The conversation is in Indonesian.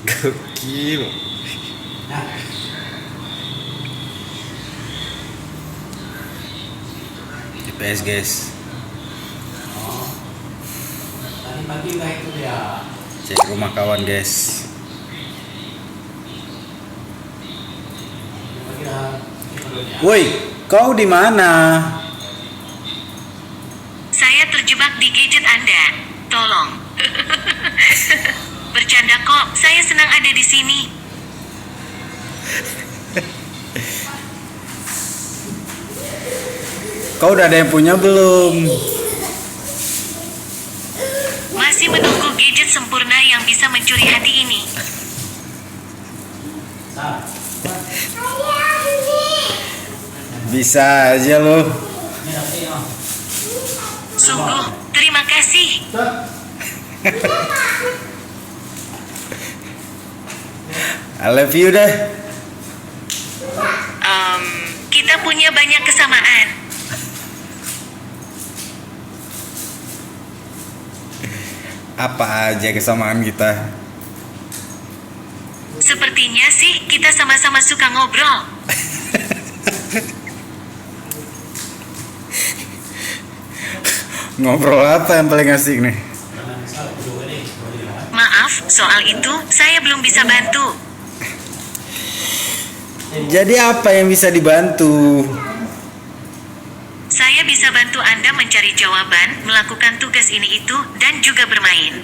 Gokil. IPS guys. Tadi pagi nggak itu dia. Cek rumah kawan guys. Woi, kau di mana? Saya terjebak di gadget Anda. Tolong. Bercanda kok, saya senang ada di sini. Kau udah ada yang punya belum? Masih menunggu gadget sempurna yang bisa mencuri hati ini. Bisa aja loh. Sungguh, terima kasih. I love you deh. Kita punya banyak kesamaan. Apa aja kesamaan kita? Sepertinya sih kita sama-sama suka ngobrol. Ngobrol apa yang paling asik nih? Maaf, soal itu saya belum bisa bantu. Jadi apa yang bisa dibantu? Saya bisa bantu Anda mencari jawaban, melakukan tugas ini itu, dan juga bermain.